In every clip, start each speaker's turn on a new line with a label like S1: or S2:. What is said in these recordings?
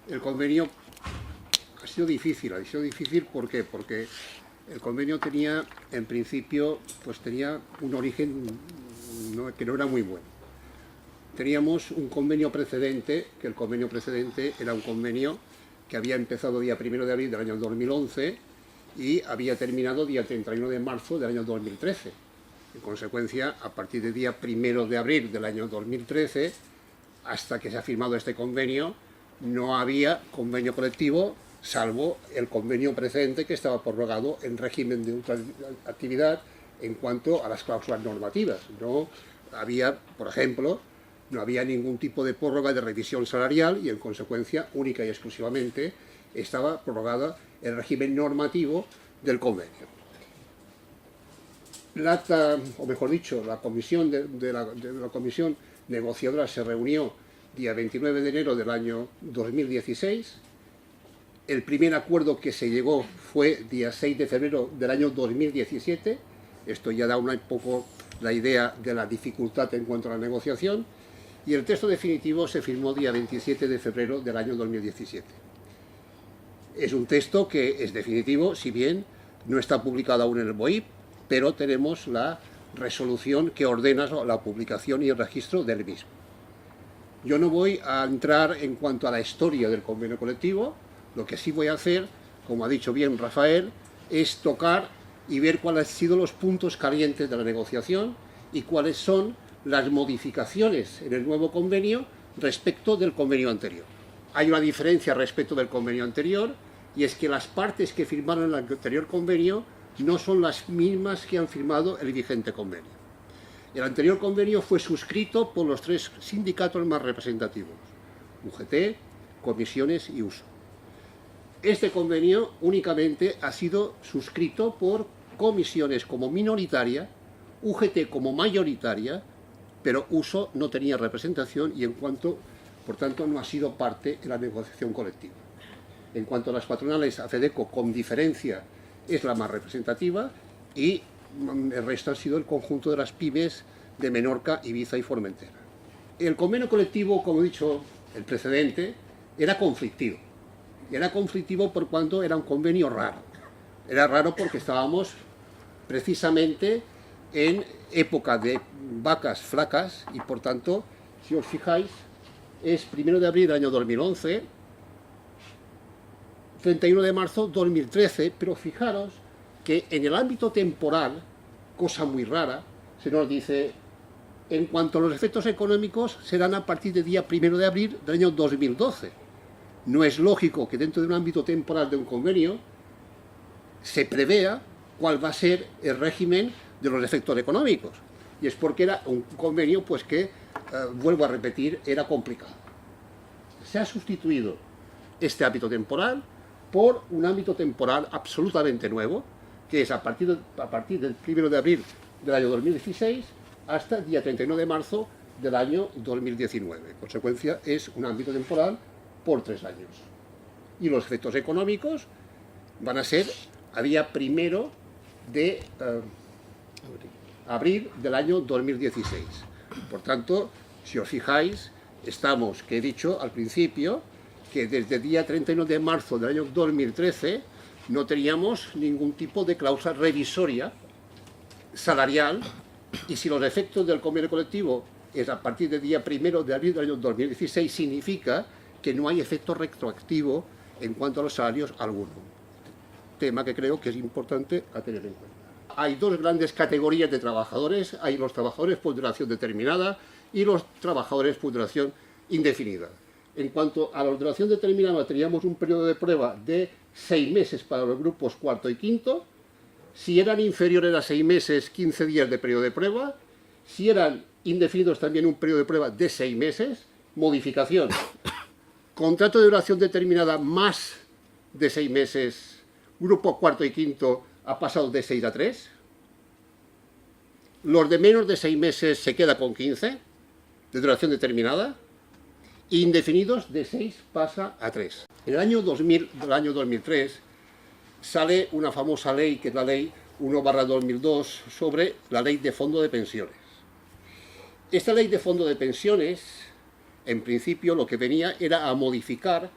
S1: El convenio ha sido difícil ¿por qué? Porque el convenio tenía, en principio, pues tenía un origen que no era muy bueno. Teníamos un convenio precedente, que el convenio precedente era un convenio que había empezado día 1 de abril del año 2011 y había terminado día 31 de marzo del año 2013. En consecuencia, a partir del día 1 de abril del año 2013, hasta que se ha firmado este convenio, no había convenio colectivo, salvo el convenio precedente que estaba prorrogado en régimen de ultraactividad en cuanto a las cláusulas normativas. No había, por ejemplo, no había ningún tipo de prórroga de revisión salarial y, en consecuencia, única y exclusivamente estaba prorrogada el régimen normativo del convenio. O mejor dicho, la comisión de la comisión negociadora se reunió día 29 de enero del año 2016. El primer acuerdo que se llegó fue día 6 de febrero del año 2017. Esto ya da un poco la idea de la dificultad en cuanto a la negociación. Y el texto definitivo se firmó día 27 de febrero del año 2017. Es un texto que es definitivo, si bien no está publicado aún en el BOIP, pero tenemos la resolución que ordena la publicación y el registro del mismo. Yo no voy a entrar en cuanto a la historia del convenio colectivo. Lo que sí voy a hacer, como ha dicho bien Rafael, es tocar y ver cuáles han sido los puntos calientes de la negociación y cuáles son las modificaciones en el nuevo convenio respecto del convenio anterior. Hay una diferencia respecto del convenio anterior, y es que las partes que firmaron el anterior convenio no son las mismas que han firmado el vigente convenio. El anterior convenio fue suscrito por los 3 sindicatos más representativos: UGT, comisiones y USO. Este convenio únicamente ha sido suscrito por comisiones como minoritaria, UGT como mayoritaria, pero USO no tenía representación y, por tanto, no ha sido parte de la negociación colectiva. En cuanto a las patronales, AFEDECO, con diferencia, es la más representativa, y el resto ha sido el conjunto de las pymes de Menorca, Ibiza y Formentera. El convenio colectivo, como he dicho, el precedente, era conflictivo. Y era conflictivo por cuanto era un convenio raro. Era raro porque estábamos precisamente en época de vacas flacas y, por tanto, si os fijáis, es 1 de abril del año 2011, 31 de marzo 2013, pero fijaros que en el ámbito temporal, cosa muy rara, se nos dice: en cuanto a los efectos económicos, serán a partir del día 1 de abril del año 2012. No es lógico que dentro de un ámbito temporal de un convenio se prevea cuál va a ser el régimen de los efectos económicos. Y es porque era un convenio pues que, vuelvo a repetir, era complicado. Se ha sustituido este ámbito temporal por un ámbito temporal absolutamente nuevo, que es a partir del 1 de abril del año 2016 hasta el día 31 de marzo del año 2019. En consecuencia, es un ámbito temporal por 3 años. Y los efectos económicos van a ser a día 1 de abril del año 2016. Por tanto, si os fijáis, estamos, que he dicho al principio, que desde el día 31 de marzo del año 2013 no teníamos ningún tipo de cláusula revisoria salarial, y si los efectos del convenio colectivo es a partir del día 1 de abril del año 2016, significa que no hay efecto retroactivo en cuanto a los salarios alguno. Tema que creo que es importante a tener en cuenta. Hay 2 grandes categorías de trabajadores: hay los trabajadores por duración determinada y los trabajadores por duración indefinida. En cuanto a la duración determinada, teníamos un periodo de prueba de 6 meses para los grupos cuarto y quinto. Si eran inferiores a 6 meses, 15 días de periodo de prueba. Si eran indefinidos, también un periodo de prueba de 6 meses. Modificación: contrato de duración determinada más de 6 meses, grupo cuarto y quinto ha pasado de 6 a 3. Los de menos de 6 meses se queda con 15 de duración determinada. Indefinidos, de 6 pasa a 3. En el año 2003 sale una famosa ley, que es la ley 1/2002, sobre la ley de fondo de pensiones. Esta ley de fondo de pensiones, en principio, lo que venía era a modificar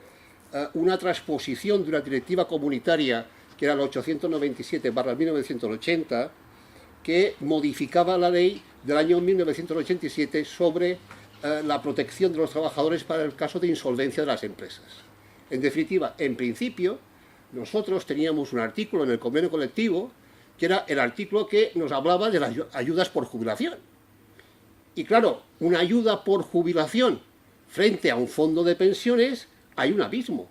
S1: una transposición de una directiva comunitaria que era la 897/1980, que modificaba la ley del año 1987 sobre la protección de los trabajadores para el caso de insolvencia de las empresas. En definitiva, en principio, nosotros teníamos un artículo en el convenio colectivo que era el artículo que nos hablaba de las ayudas por jubilación. Y claro, una ayuda por jubilación frente a un fondo de pensiones, hay un abismo.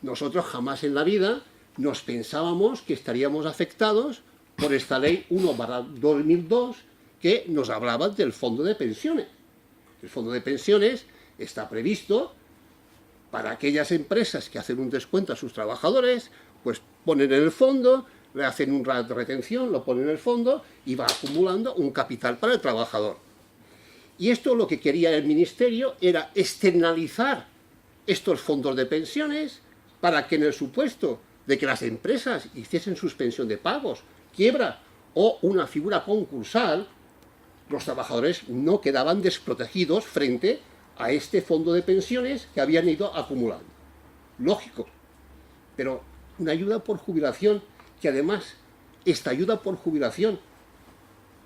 S1: Nosotros jamás en la vida nos pensábamos que estaríamos afectados por esta ley 1/2002 que nos hablaba del fondo de pensiones. El fondo de pensiones está previsto para aquellas empresas que hacen un descuento a sus trabajadores, pues ponen en el fondo, le hacen un rato de retención, lo ponen en el fondo y va acumulando un capital para el trabajador. Y esto lo que quería el Ministerio era externalizar estos fondos de pensiones para que en el supuesto de que las empresas hiciesen suspensión de pagos, quiebra o una figura concursal, los trabajadores no quedaban desprotegidos frente a este fondo de pensiones que habían ido acumulando. Lógico, pero una ayuda por jubilación, que además esta ayuda por jubilación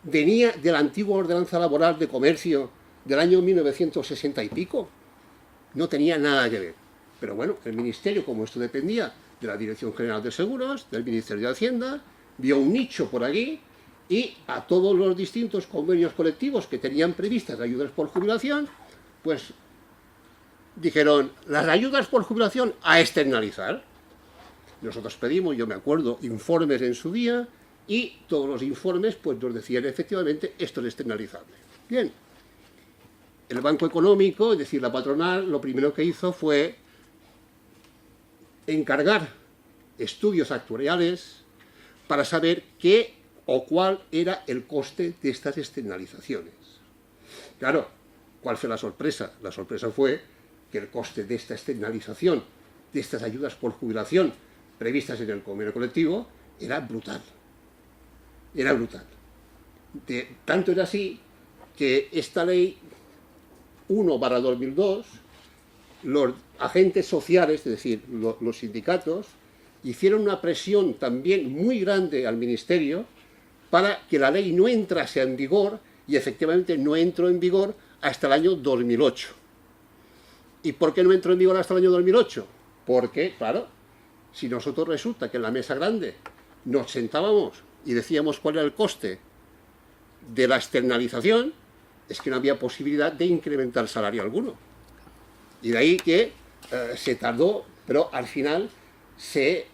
S1: venía de la antigua ordenanza laboral de comercio del año 1960 y pico, no tenía nada que ver. Pero bueno, el Ministerio, como esto dependía de la Dirección General de Seguros, del Ministerio de Hacienda, vio un nicho por allí y a todos los distintos convenios colectivos que tenían previstas ayudas por jubilación, pues dijeron, las ayudas por jubilación a externalizar. Nosotros pedimos, yo me acuerdo, informes en su día y todos los informes pues nos decían efectivamente esto es externalizable. Bien, el Banco Económico, es decir, la patronal, lo primero que hizo fue encargar estudios actuariales para saber qué o cuál era el coste de estas externalizaciones. Claro, ¿cuál fue la sorpresa? La sorpresa fue que el coste de esta externalización, de estas ayudas por jubilación previstas en el convenio colectivo, era brutal. Era brutal. Tanto era así que esta ley 1/2002, los agentes sociales, es decir, los sindicatos, hicieron una presión también muy grande al Ministerio para que la ley no entrase en vigor, y efectivamente no entró en vigor hasta el año 2008. ¿Y por qué no entró en vigor hasta el año 2008? Porque, claro, si nosotros resulta que en la mesa grande nos sentábamos y decíamos cuál era el coste de la externalización, es que no había posibilidad de incrementar salario alguno. Y de ahí que se tardó, pero al final se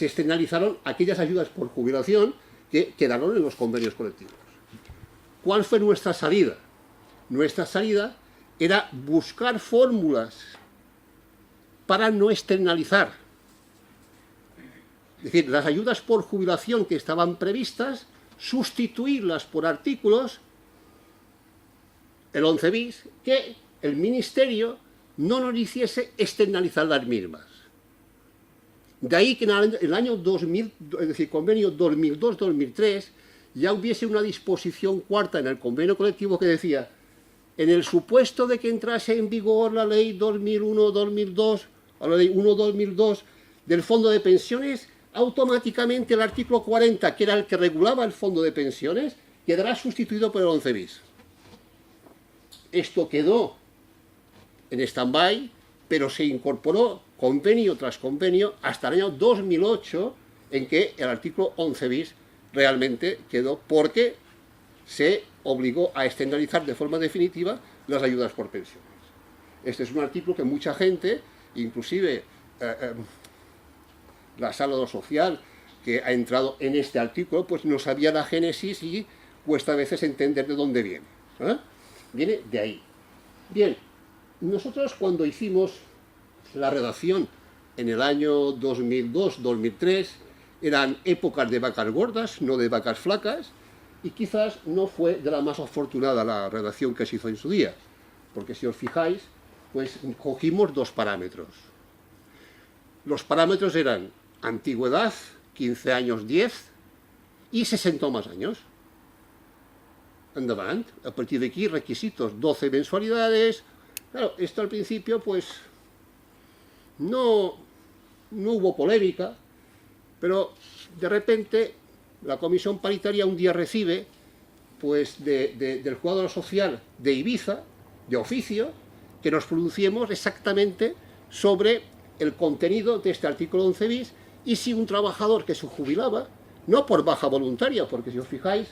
S1: externalizaron aquellas ayudas por jubilación que quedaron en los convenios colectivos. ¿Cuál fue nuestra salida? Nuestra salida era buscar fórmulas para no externalizar. Es decir, las ayudas por jubilación que estaban previstas, sustituirlas por artículos, el 11 bis, que el Ministerio no nos hiciese externalizar las mismas. De ahí que en el año 2000, es decir, convenio 2002-2003, ya hubiese una disposición cuarta en el convenio colectivo que decía, en el supuesto de que entrase en vigor la ley 2001-2002, o la ley 1-2002 del fondo de pensiones, automáticamente el artículo 40, que era el que regulaba el fondo de pensiones, quedará sustituido por el 11 bis. Esto quedó en stand-by, pero se incorporó convenio tras convenio hasta el año 2008, en que el artículo 11 bis realmente quedó, porque se obligó a externalizar de forma definitiva las ayudas por pensiones. Este es un artículo que mucha gente, inclusive la Sala Social, que ha entrado en este artículo, pues no sabía la génesis y cuesta a veces entender de dónde viene. Viene de ahí. Bien, nosotros cuando hicimos la redacción en el año 2002-2003, eran épocas de vacas gordas, no de vacas flacas, y quizás no fue de la más afortunada la redacción que se hizo en su día, porque si os fijáis, pues cogimos dos parámetros. Los parámetros eran antigüedad, 15 años 10, y 60 o más años. Endavant. A partir de aquí, requisitos, 12 mensualidades, Claro, esto al principio pues no hubo polémica, pero de repente la comisión paritaria un día recibe pues del juzgado social de Ibiza, de oficio, que nos pronunciemos exactamente sobre el contenido de este artículo 11 bis y si un trabajador que se jubilaba, no por baja voluntaria, porque si os fijáis,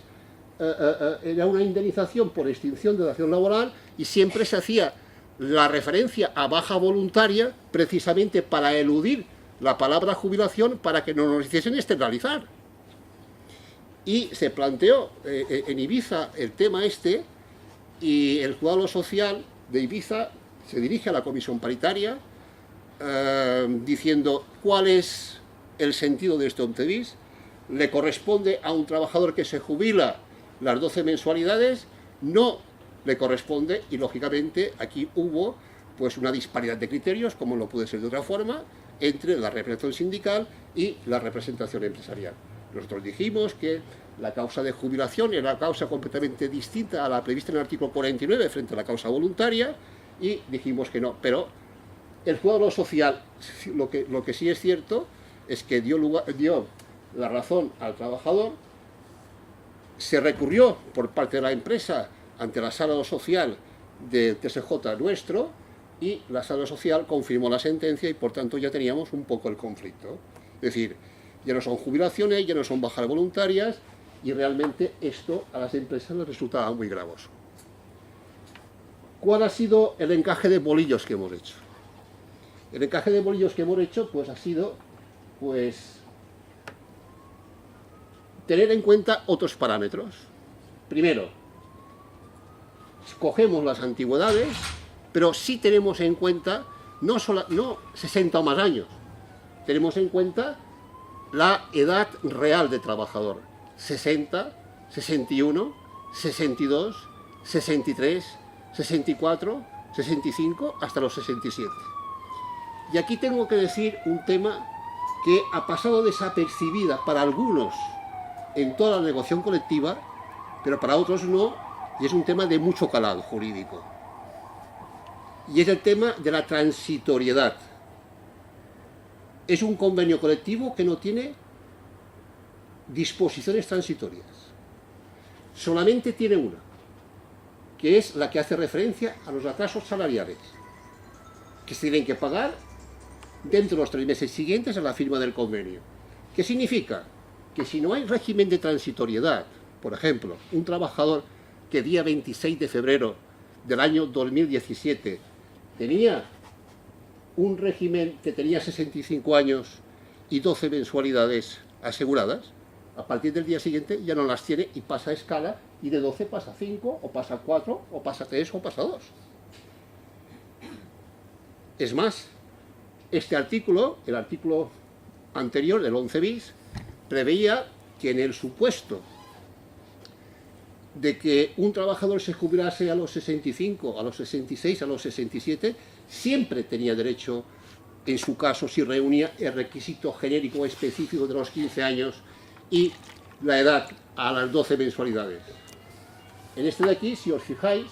S1: era una indemnización por extinción de la acción laboral y siempre se hacía la referencia a baja voluntaria precisamente para eludir la palabra jubilación para que no nos hiciesen externalizar. Y se planteó en Ibiza el tema este y el juzgado social de Ibiza se dirige a la comisión paritaria diciendo cuál es el sentido de este 11 bis, le corresponde a un trabajador que se jubila las 12 mensualidades, no le corresponde y lógicamente aquí hubo pues una disparidad de criterios, como no puede ser de otra forma, entre la representación sindical y la representación empresarial. Nosotros dijimos que la causa de jubilación era una causa completamente distinta a la prevista en el artículo 49 frente a la causa voluntaria y dijimos que no, pero el juzgado social, lo que sí es cierto es que dio la razón al trabajador, se recurrió por parte de la empresa ante la sala social del TSJ nuestro y la sala social confirmó la sentencia y por tanto ya teníamos un poco el conflicto. Es decir, ya no son jubilaciones, ya no son bajas voluntarias y realmente esto a las empresas les resultaba muy gravoso. ¿Cuál ha sido el encaje de bolillos que hemos hecho? El encaje de bolillos que hemos hecho pues ha sido tener en cuenta otros parámetros. Primero, escogemos las antigüedades, pero sí tenemos en cuenta no 60 o más años, tenemos en cuenta la edad real de trabajador, 60, 61, 62, 63, 64, 65, hasta los 67. Y aquí tengo que decir un tema que ha pasado desapercibida para algunos en toda la negociación colectiva, pero para otros no, y es un tema de mucho calado jurídico. Y es el tema de la transitoriedad. Es un convenio colectivo que no tiene disposiciones transitorias. Solamente tiene una, que es la que hace referencia a los atrasos salariales, que se tienen que pagar dentro de los 3 meses siguientes a la firma del convenio. ¿Qué significa? Que si no hay régimen de transitoriedad, por ejemplo, un trabajador que día 26 de febrero del año 2017 tenía un régimen que tenía 65 años y 12 mensualidades aseguradas, a partir del día siguiente ya no las tiene y pasa a escala y de 12 pasa a 5, o pasa a 4, o pasa a 3, o pasa a 2. Es más, este artículo, el artículo anterior, el 11 bis, preveía que en el supuesto de que un trabajador se jubilase a los 65, a los 66, a los 67, siempre tenía derecho, en su caso, si reunía el requisito genérico específico de los 15 años y la edad a las 12 mensualidades. En este de aquí, si os fijáis,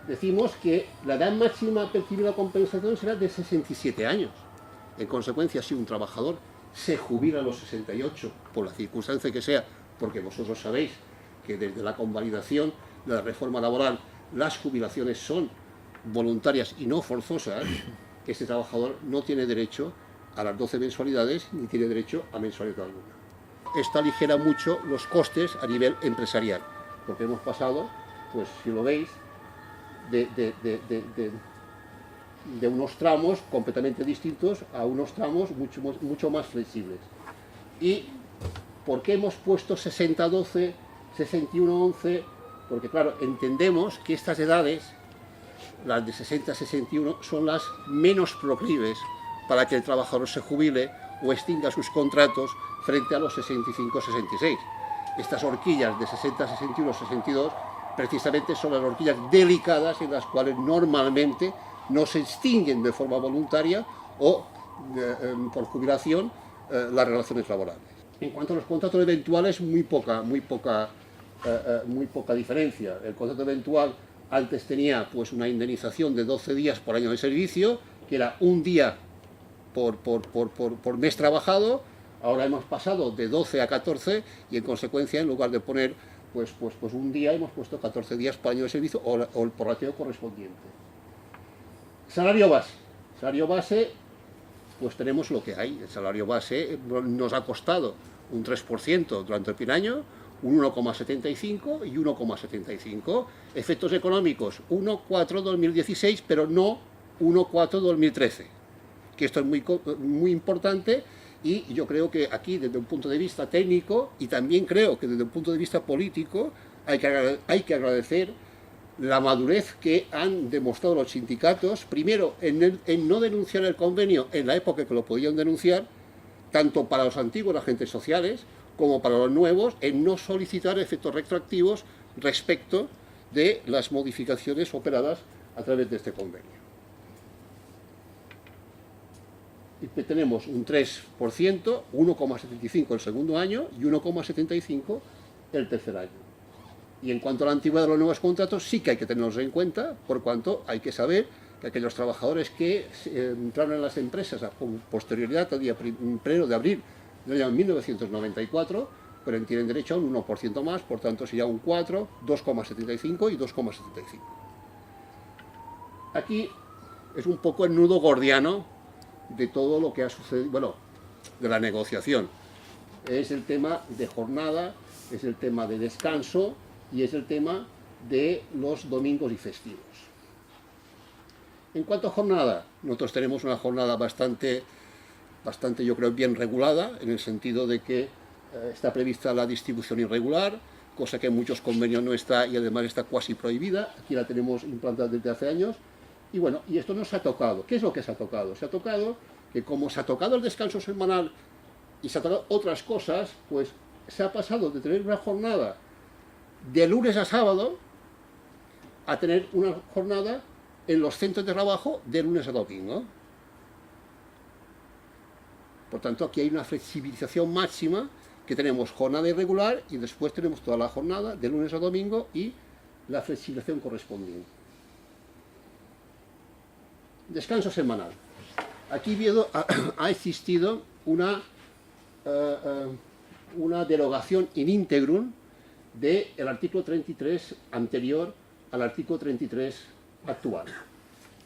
S1: decimos que la edad máxima percibida de compensación será de 67 años. En consecuencia, si un trabajador se jubila a los 68, por la circunstancia que sea, porque vosotros sabéis que desde la convalidación de la reforma laboral las jubilaciones son voluntarias y no forzosas, este trabajador no tiene derecho a las 12 mensualidades ni tiene derecho a mensualidad alguna. Esto aligera mucho los costes a nivel empresarial, porque hemos pasado, pues si lo veis, de unos tramos completamente distintos a unos tramos mucho más flexibles. ¿Y por qué hemos puesto 60-12, 61-11? Porque claro, entendemos que estas edades, las de 60-61, son las menos proclives para que el trabajador se jubile o extinga sus contratos frente a los 65-66. Estas horquillas de 60-61-62 precisamente son las horquillas delicadas en las cuales normalmente no se extinguen de forma voluntaria o por jubilación las relaciones laborales. En cuanto a los contratos eventuales, muy poca diferencia. El contrato eventual Antes tenía pues una indemnización de 12 días por año de servicio, que era un día por mes trabajado. Ahora hemos pasado de 12 a 14 y en consecuencia, en lugar de poner pues un día, hemos puesto 14 días por año de servicio o el prorrateo correspondiente. Salario base. Salario base, pues tenemos lo que hay. El salario base nos ha costado un 3% durante el primer año, un 1,75 y 1,75. Efectos económicos, 1,4 2016, pero no 1,4 2013. Que esto es muy importante, y yo creo que aquí, desde un punto de vista técnico, y también creo que desde un punto de vista político, hay que agradecer la madurez que han demostrado los sindicatos, primero en no denunciar el convenio en la época que lo podían denunciar, tanto para los antiguos agentes sociales como para los nuevos, en no solicitar efectos retroactivos respecto de las modificaciones operadas a través de este convenio. Y tenemos un 3%, 1,75 el segundo año y 1,75 el tercer año. Y en cuanto a la antigüedad de los nuevos contratos, sí que hay que tenerlos en cuenta, por cuanto hay que saber que aquellos trabajadores que entraron en las empresas con posterioridad al día 1 de abril del año 1994, pero tienen derecho a un 1% más, por tanto sería un 4, 2,75 y 2,75. Aquí es un poco el nudo gordiano de todo lo que ha sucedido, bueno, de la negociación. Es el tema de jornada, es el tema de descanso y es el tema de los domingos y festivos. En cuanto a jornada, nosotros tenemos una jornada bastante yo creo bien regulada, en el sentido de que está prevista la distribución irregular, cosa que en muchos convenios no está y además está cuasi prohibida. Aquí la tenemos implantada desde hace años. Y bueno, y esto no se ha tocado. ¿Qué es lo que se ha tocado? Se ha tocado que, como se ha tocado el descanso semanal y se ha tocado otras cosas, pues se ha pasado de tener una jornada de lunes a sábado a tener una jornada en los centros de trabajo de lunes a domingo. Por tanto, aquí hay una flexibilización máxima, que tenemos jornada irregular y después tenemos toda la jornada de lunes a domingo y la flexibilización correspondiente. Descanso semanal. Aquí ha existido una derogación in integrum del artículo 33 anterior al artículo 33 actual.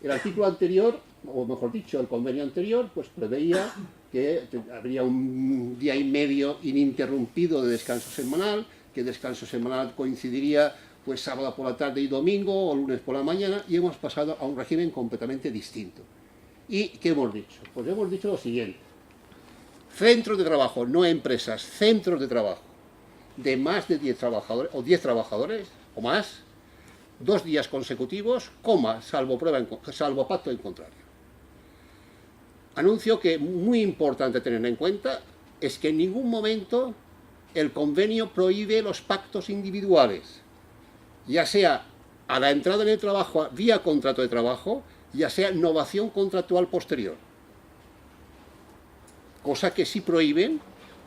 S1: El artículo anterior, o mejor dicho, el convenio anterior, pues preveía que habría un día y medio ininterrumpido de descanso semanal, que el descanso semanal coincidiría pues sábado por la tarde y domingo, o lunes por la mañana, y hemos pasado a un régimen completamente distinto. ¿Y qué hemos dicho? Pues hemos dicho lo siguiente: centros de trabajo, no empresas, centros de trabajo de más de 10 trabajadores, o 10 trabajadores, o más, 2 días consecutivos, salvo pacto en contrario. Anuncio que, muy importante tener en cuenta, es que en ningún momento el convenio prohíbe los pactos individuales, ya sea a la entrada en el trabajo vía contrato de trabajo, ya sea novación contractual posterior. Cosa que sí prohíben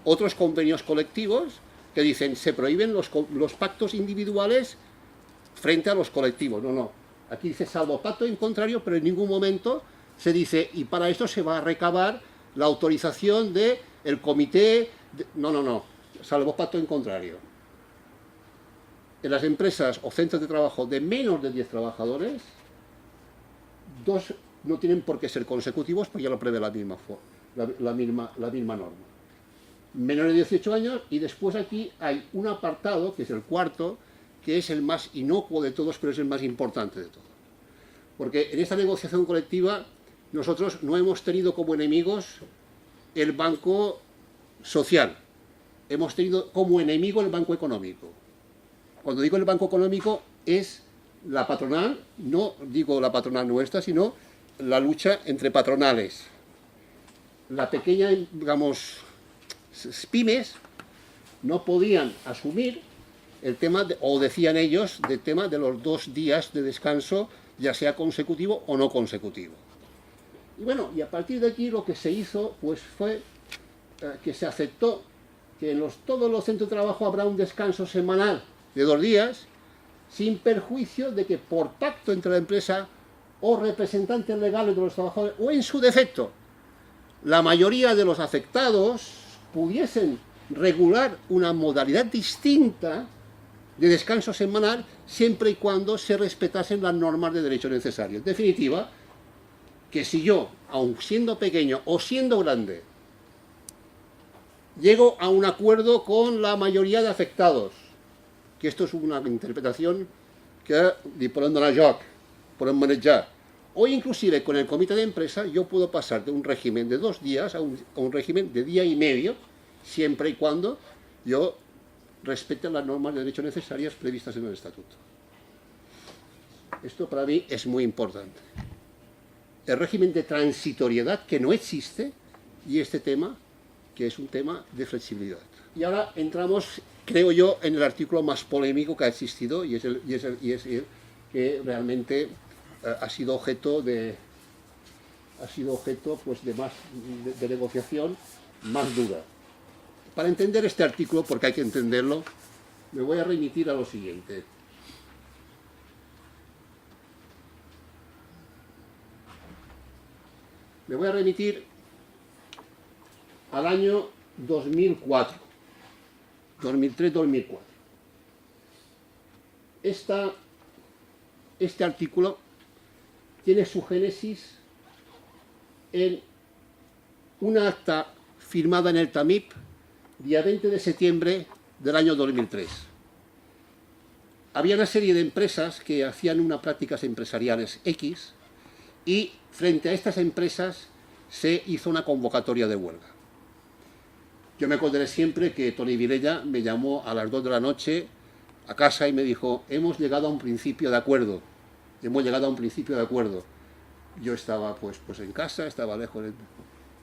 S1: otros convenios colectivos, que dicen se prohíben los pactos individuales frente a los colectivos. No. Aquí dice salvo pacto en contrario, pero en ningún momento se dice, y para esto se va a recabar la autorización del comité. No. Salvo pacto en contrario. En las empresas o centros de trabajo de menos de 10 trabajadores, 2 no tienen por qué ser consecutivos, pues ya lo prevé la misma norma. Menores de 18 años, y después aquí hay un apartado, que es el cuarto, que es el más inocuo de todos, pero es el más importante de todos. Porque en esta negociación colectiva nosotros no hemos tenido como enemigos el banco social, hemos tenido como enemigo el banco económico. Cuando digo el banco económico es la patronal, no digo la patronal nuestra, sino la lucha entre patronales. La pequeña, digamos, pymes no podían asumir el tema, o decían ellos, del tema de los 2 días de descanso, ya sea consecutivo o no consecutivo. Y bueno, y a partir de aquí lo que se hizo pues fue que se aceptó que en todos los centros de trabajo habrá un descanso semanal de 2 días, sin perjuicio de que por pacto entre la empresa o representantes legales de los trabajadores, o en su defecto, la mayoría de los afectados pudiesen regular una modalidad distinta de descanso semanal siempre y cuando se respetasen las normas de derecho necesarias. En definitiva, que si yo, aun siendo pequeño o siendo grande, llego a un acuerdo con la mayoría de afectados, que esto es una interpretación que li podem donar joc, podem manejar, o inclusive con el comité de empresa, yo puedo pasar de un régimen de 2 días a un régimen de día y medio, siempre y cuando yo respete las normas de derecho necesarias previstas en el estatuto. Esto para mí es muy importante. El régimen de transitoriedad que no existe, y este tema que es un tema de flexibilidad. Y ahora entramos, creo yo, en el artículo más polémico que ha existido, y es el que realmente ha sido objeto de negociación más dura. Para entender este artículo, porque hay que entenderlo, me voy a remitir a lo siguiente. Me voy a remitir al año 2004, 2003-2004. Este artículo tiene su génesis en una acta firmada en el TAMIP, día 20 de septiembre del año 2003. Había una serie de empresas que hacían unas prácticas empresariales X y frente a estas empresas se hizo una convocatoria de huelga. Yo me acordaré siempre que Toni Vilella me llamó a las 2 de la noche a casa y me dijo: hemos llegado a un principio de acuerdo, Yo estaba pues en casa, estaba lejos,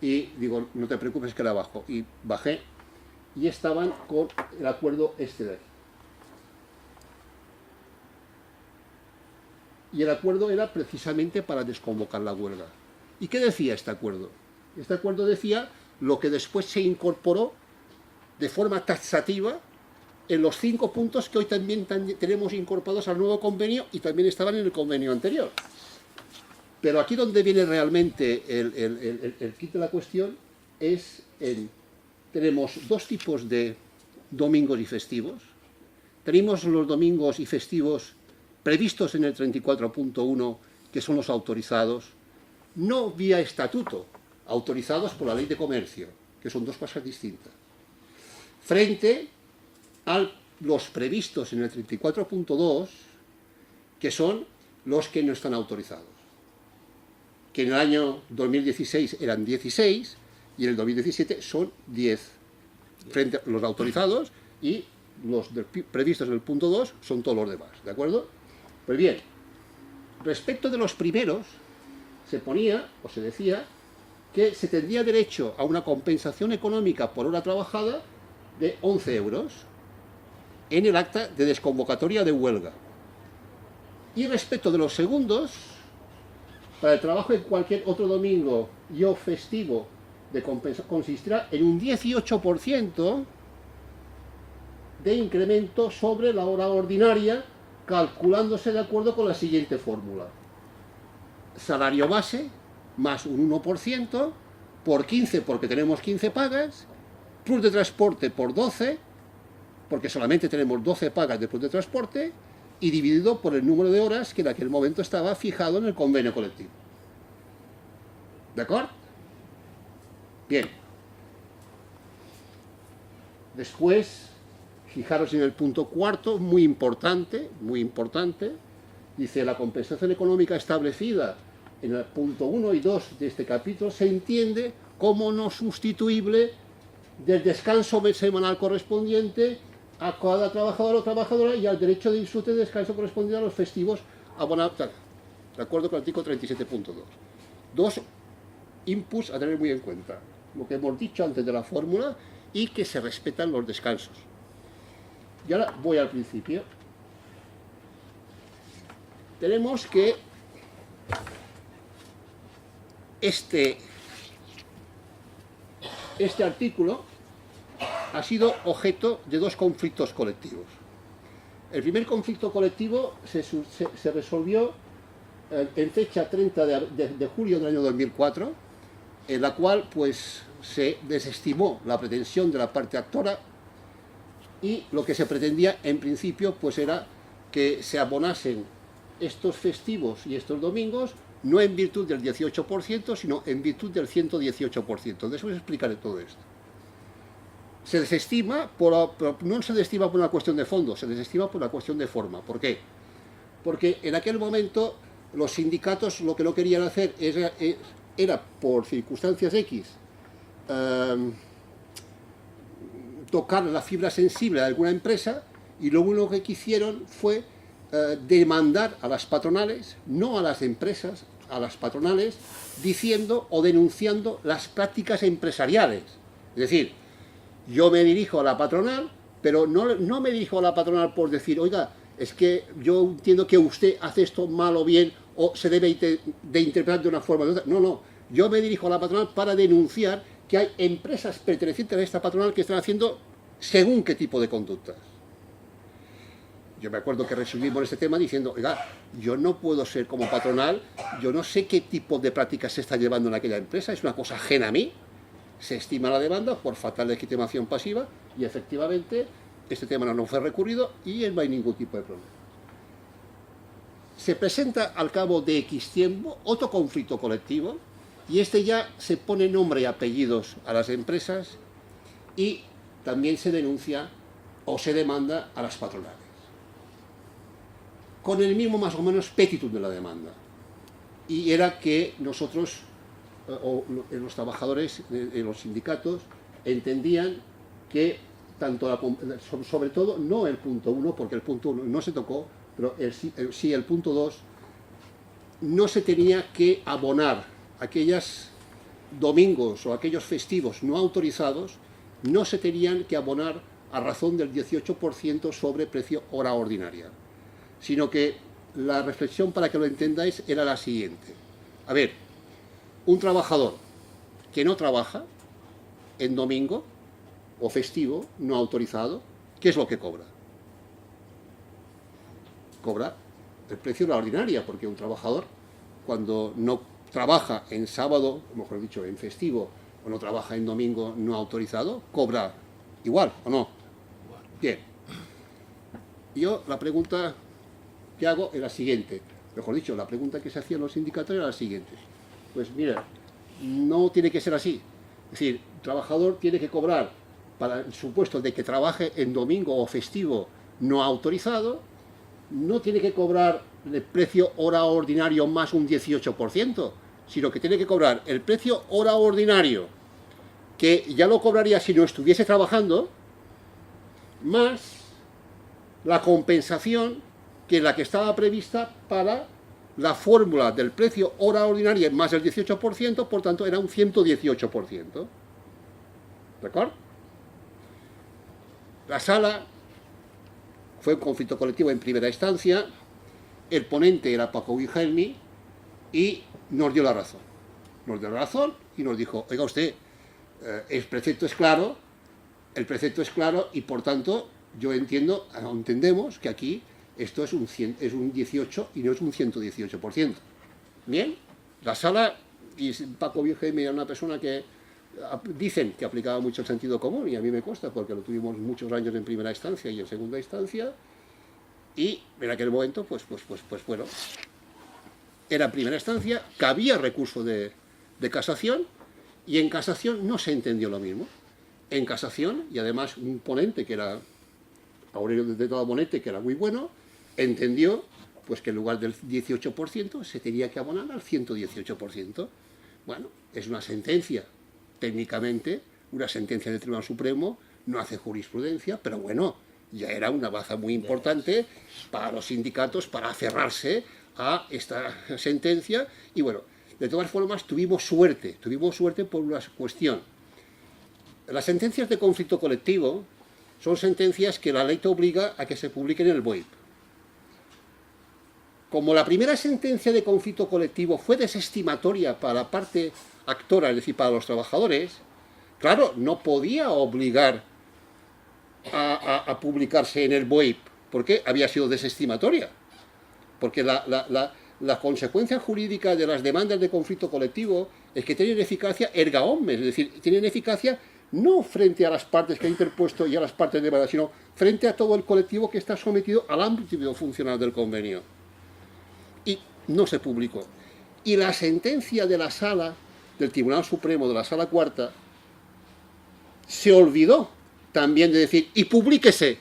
S1: y digo: no te preocupes que la bajo. Y bajé y estaban con el acuerdo este de aquí. Y el acuerdo era precisamente para desconvocar la huelga. ¿Y qué decía este acuerdo? Este acuerdo decía lo que después se incorporó de forma taxativa en los 5 puntos que hoy también tenemos incorporados al nuevo convenio y también estaban en el convenio anterior. Pero aquí donde viene realmente el kit de la cuestión es tenemos 2 tipos de domingos y festivos. Tenemos los domingos y festivos previstos en el 34.1, que son los autorizados, no vía estatuto, autorizados por la ley de comercio, que son 2 cosas distintas, frente a los previstos en el 34.2, que son los que no están autorizados, que en el año 2016 eran 16 y en el 2017 son 10, frente a los autorizados, y los previstos en el punto 2 son todos los demás, ¿de acuerdo? Pues bien, respecto de los primeros, se ponía, o se decía, que se tendría derecho a una compensación económica por hora trabajada de 11 euros en el acta de desconvocatoria de huelga. Y respecto de los segundos, para el trabajo en cualquier otro domingo y o festivo de consistirá en un 18% de incremento sobre la hora ordinaria, calculándose de acuerdo con la siguiente fórmula: salario base más un 1%, por 15 porque tenemos 15 pagas, plus de transporte por 12, porque solamente tenemos 12 pagas de plus de transporte, y dividido por el número de horas que en aquel momento estaba fijado en el convenio colectivo. ¿De acuerdo? Bien. Después, fijaros en el punto 4, muy importante, dice: la compensación económica establecida en el punto 1 y 2 de este capítulo se entiende como no sustituible del descanso semanal correspondiente a cada trabajador o trabajadora y al derecho de disfrute de descanso correspondiente a los festivos abonados, de acuerdo con el artículo 37.2. 2 inputs a tener muy en cuenta: lo que hemos dicho antes de la fórmula y que se respetan los descansos. Y ahora voy al principio. Tenemos que este artículo ha sido objeto de 2 conflictos colectivos. El primer conflicto colectivo se resolvió en fecha 30 de julio del año 2004, en la cual pues se desestimó la pretensión de la parte actora y lo que se pretendía en principio pues era que se abonasen estos festivos y estos domingos no en virtud del 18%, sino en virtud del 118%. Después explicaré todo esto. Se desestima, no se desestima por una cuestión de fondo, se desestima por una cuestión de forma. ¿Por qué? Porque en aquel momento los sindicatos lo que no querían hacer era por circunstancias X, tocar la fibra sensible de alguna empresa, y lo único que quisieron fue demandar a las patronales, no a las empresas, a las patronales, diciendo o denunciando las prácticas empresariales. Es decir, yo me dirijo a la patronal, pero no me dirijo a la patronal por decir, oiga, es que yo entiendo que usted hace esto mal o bien, o se debe de interpretar de una forma o de otra. No, no, yo me dirijo a la patronal para denunciar que hay empresas pertenecientes a esta patronal que están haciendo según qué tipo de conductas. Yo me acuerdo que resolvimos este tema diciendo, oiga, yo no puedo ser como patronal, yo no sé qué tipo de prácticas se está llevando en aquella empresa, es una cosa ajena a mí. Se estima la demanda por falta de legitimación pasiva y efectivamente este tema no fue recurrido y no hay ningún tipo de problema. Se presenta al cabo de X tiempo otro conflicto colectivo y este ya se pone nombre y apellidos a las empresas y también se denuncia o se demanda a las patronales, con el mismo más o menos petitum de la demanda, y era que nosotros, o los trabajadores de los sindicatos, entendían que tanto sobre todo, no el punto 1, porque el punto 1 no se tocó, pero sí el punto 2, no se tenía que abonar aquellos domingos o aquellos festivos no autorizados, no se tenían que abonar a razón del 18% sobre precio hora ordinaria, sino que la reflexión, para que lo entendáis, era la siguiente. A ver, un trabajador que no trabaja en domingo o festivo no autorizado, ¿qué es lo que cobra? Cobra el precio de la ordinaria, porque un trabajador, cuando no trabaja en sábado, mejor dicho, en festivo, o no trabaja en domingo no autorizado, cobra igual, ¿o no? Bien. Yo la pregunta que hago es la siguiente, mejor dicho, la pregunta que se hacían los sindicatos era la siguiente. Pues mira, no tiene que ser así. Es decir, el trabajador tiene que cobrar, para el supuesto de que trabaje en domingo o festivo no autorizado, no tiene que cobrar el precio hora ordinario más un 18%, sino que tiene que cobrar el precio hora ordinario, que ya lo cobraría si no estuviese trabajando, más la compensación que es la que estaba prevista para la fórmula del precio hora ordinaria más el 18%, por tanto era un 118%. ¿De acuerdo? La sala fue un conflicto colectivo en primera instancia, el ponente era Paco Wilhelmi y nos dio la razón. Nos dio la razón y nos dijo, oiga usted, el precepto es claro y por tanto yo entendemos que aquí esto es un 18 y no es un 118%. Bien, la sala, y Paco Wilhelmi era una persona que dicen que aplicaba mucho el sentido común, y a mí me consta porque lo tuvimos muchos años en primera instancia y en segunda instancia, y en aquel momento, pues bueno, era en primera instancia, cabía recurso de casación, y en casación no se entendió lo mismo. En casación, y además un ponente que era Aurelio de Toda Bonete, que era muy bueno, entendió pues que en lugar del 18% se tenía que abonar al 118%. Bueno, es una sentencia, técnicamente, una sentencia del Tribunal Supremo, no hace jurisprudencia, pero bueno, ya era una baza muy importante para los sindicatos para aferrarse a esta sentencia, y bueno, de todas formas tuvimos suerte por una cuestión. Las sentencias de conflicto colectivo son sentencias que la ley te obliga a que se publiquen en el BOIP. Como la primera sentencia de conflicto colectivo fue desestimatoria para la parte actora, es decir, para los trabajadores, claro, no podía obligar a publicarse en el BOIP, porque había sido desestimatoria. Porque la consecuencia jurídica de las demandas de conflicto colectivo es que tienen eficacia erga omnes, es decir, tienen eficacia no frente a las partes que ha interpuesto y a las partes de demanda, sino frente a todo el colectivo que está sometido al ámbito funcional del convenio. Y no se publicó. Y la sentencia de la Sala, del Tribunal Supremo, de la Sala Cuarta, se olvidó también de decir, y publíquese,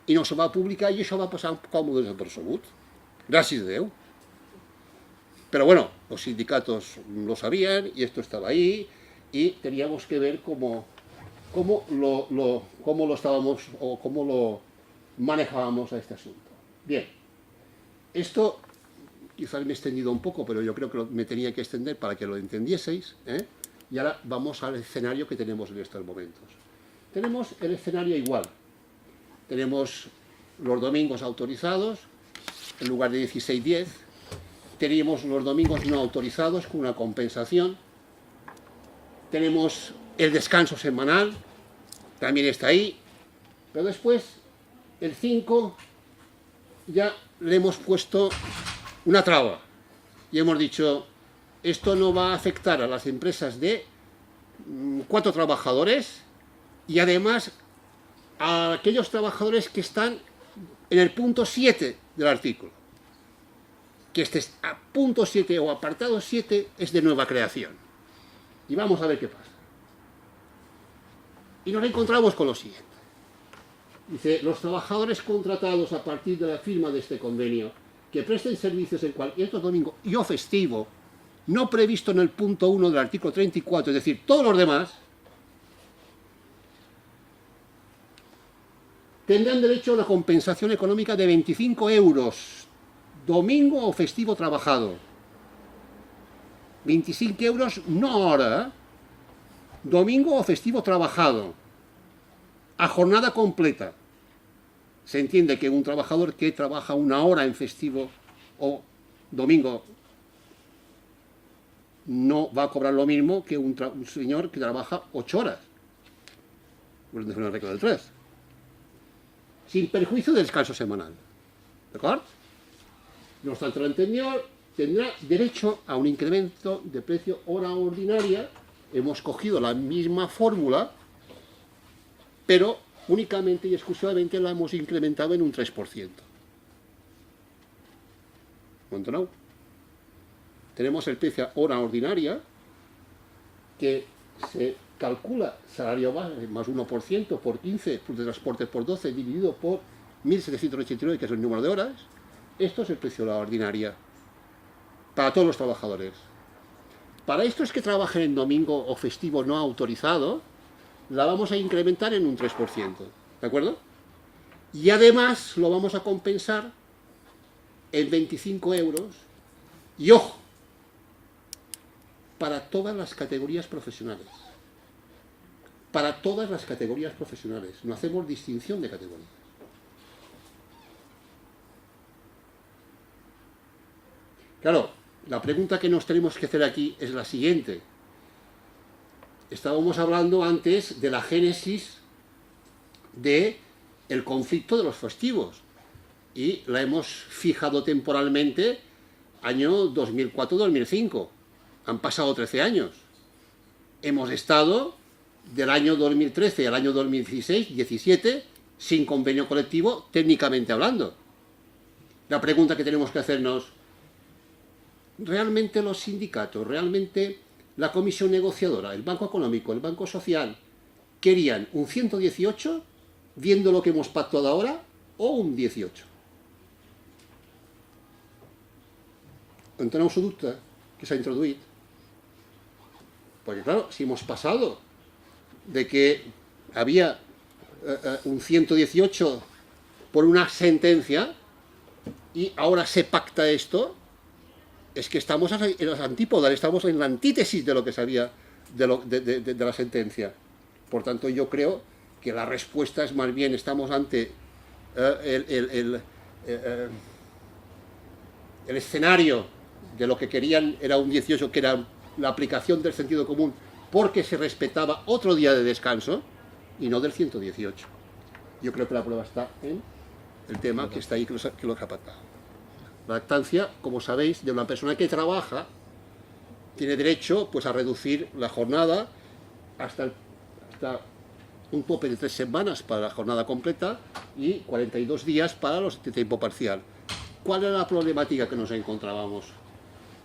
S1: i no se va publicar i això va passar com a desapercebut. Gràcies a Déu. Pero bueno, los sindicatos lo sabían y esto estaba ahí y teníamos que ver cómo lo estábamos o cómo lo manejábamos a este asunto. Bien, esto quizás me he extendido un poco, pero yo creo que me tenía que extender para que lo entendieseis, ¿eh? Y ahora vamos al escenario que tenemos en estos momentos. Tenemos el escenario igual. Tenemos los domingos autorizados, en lugar de 16-10. Teníamos los domingos no autorizados con una compensación. Tenemos el descanso semanal, también está ahí. Pero después, el 5, ya le hemos puesto una traba. Y hemos dicho, esto no va a afectar a las empresas de 4 trabajadores y además a aquellos trabajadores que están en el punto 7 del artículo. Que este punto 7 o apartado 7 es de nueva creación. Y vamos a ver qué pasa. Y nos encontramos con lo siguiente. Dice, los trabajadores contratados a partir de la firma de este convenio que presten servicios en cualquier otro domingo y o festivo no previsto en el punto 1 del artículo 34, es decir, todos los demás, tendrán derecho a una compensación económica de 25 euros, domingo o festivo trabajado. 25 euros no hora, domingo o festivo trabajado, a jornada completa. Se entiende que un trabajador que trabaja 1 hora en festivo o domingo no va a cobrar lo mismo que un señor que trabaja 8 horas. Pues es una regla del 3. Sin perjuicio del descanso semanal. ¿De acuerdo? No obstante, lo anterior tendrá derecho a un incremento de precio hora ordinaria. Hemos cogido la misma fórmula, pero únicamente y exclusivamente la hemos incrementado en un 3%. ¿Entendido? Tenemos el precio hora ordinaria, que se calcula salario base más 1% por 15, plus de transporte por 12, dividido por 1.789, que es el número de horas. Esto es el precio de la ordinaria para todos los trabajadores. Para estos que trabajen en domingo o festivo no autorizado, la vamos a incrementar en un 3%, ¿de acuerdo? Y además lo vamos a compensar en 25 euros, y ojo, para todas las categorías profesionales. Para todas las categorías profesionales. No hacemos distinción de categorías. Claro, la pregunta que nos tenemos que hacer aquí es la siguiente. Estábamos hablando antes de la génesis del conflicto de los festivos y la hemos fijado temporalmente año 2004-2005. Han pasado 13 años. Hemos estado del año 2013 al año 2016-17 sin convenio colectivo, técnicamente hablando. La pregunta que tenemos que hacernos, ¿realmente los sindicatos, realmente la comisión negociadora, el Banco Económico, el Banco Social, querían un 118, viendo lo que hemos pactado ahora, o un 18? Entonces, un dubte que s'ha introduït. Porque claro, si hemos pasado de que había un 118 por una sentencia y ahora se pacta esto, es que estamos en las antípodas, estamos en la antítesis de lo que sabía de la sentencia. Por tanto, yo creo que la respuesta es más bien, estamos ante el escenario de lo que querían, era un 18, que era la aplicación del sentido común, porque se respetaba otro día de descanso, y no del 118. Yo creo que la prueba está en el tema que está ahí, que lo he apartado. La lactancia, como sabéis, de una persona que trabaja, tiene derecho pues, a reducir la jornada hasta un tope de 3 semanas para la jornada completa y 42 días para los de tiempo parcial. ¿Cuál era la problemática que nos encontrábamos?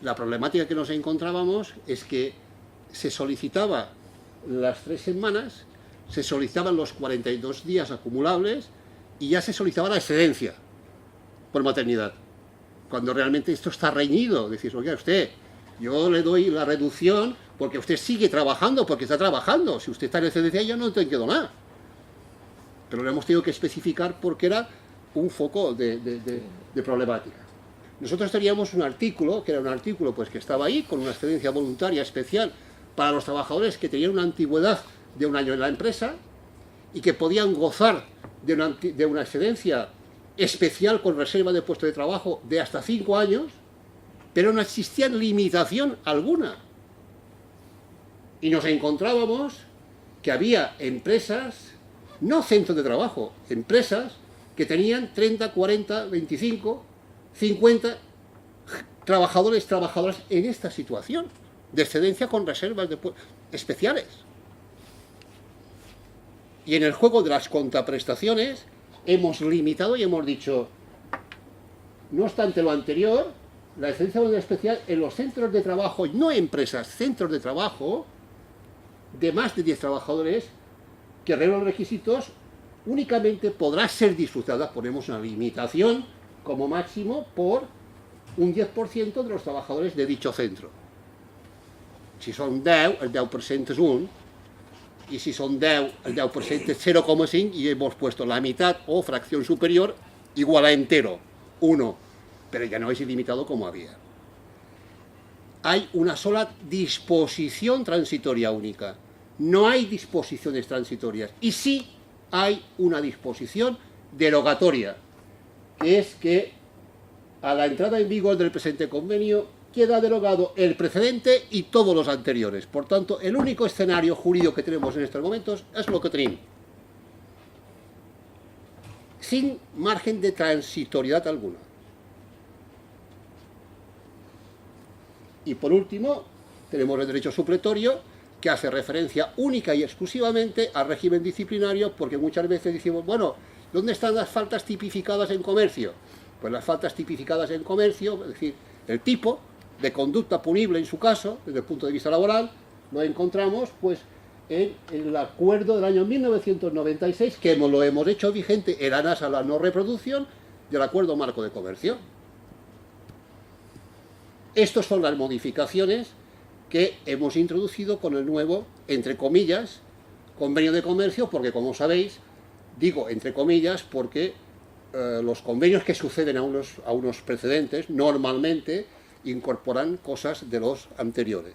S1: La problemática que nos encontrábamos es que se solicitaba las 3 semanas, se solicitaban los 42 días acumulables y ya se solicitaba la excedencia por maternidad. Cuando realmente esto está reñido, decís, oiga, usted, yo le doy la reducción porque usted sigue trabajando, porque está trabajando. Si usted está en excedencia, yo no te quedo nada. Pero lo hemos tenido que especificar porque era un foco de problemática. Nosotros teníamos un artículo, que era un artículo pues, que estaba ahí, con una excedencia voluntaria especial para los trabajadores que tenían una antigüedad de 1 año en la empresa y que podían gozar de una excedencia especial con reserva de puesto de trabajo de hasta 5 años, pero no existía limitación alguna. Y nos encontrábamos que había empresas, no centros de trabajo, empresas que tenían 30, 40, 25, 50 trabajadoras en esta situación de excedencia con reservas especiales. Y en el juego de las contraprestaciones hemos limitado y hemos dicho, no obstante lo anterior, la excedencia especial en los centros de trabajo, no empresas, centros de trabajo de más de 10 trabajadores que reúnen los requisitos, únicamente podrá ser disfrutada, ponemos una limitación como máximo por un 10% de los trabajadores de dicho centro. Si son 10, el 10% es 1, y si son 10, el 10% es 0,5, y hemos puesto la mitad o fracción superior igual a entero, 1, pero ya no es ilimitado como había. Hay una sola disposición transitoria única, no hay disposiciones transitorias, y sí hay una disposición derogatoria, que es que a la entrada en vigor del presente convenio queda derogado el precedente y todos los anteriores. Por tanto, el único escenario jurídico que tenemos en estos momentos es lo que tenemos, sin margen de transitoriedad alguna. Y por último, tenemos el derecho supletorio, que hace referencia única y exclusivamente al régimen disciplinario, porque muchas veces decimos, bueno, ¿dónde están las faltas tipificadas en comercio? Pues las faltas tipificadas en comercio, es decir, el tipo de conducta punible en su caso, desde el punto de vista laboral, lo encontramos pues en el acuerdo del año 1996, que lo hemos hecho vigente en aras a la no reproducción del acuerdo marco de comercio. Estas son las modificaciones que hemos introducido con el nuevo, entre comillas, convenio de comercio, porque como sabéis, digo entre comillas porque los convenios que suceden a unos precedentes normalmente incorporan cosas de los anteriores.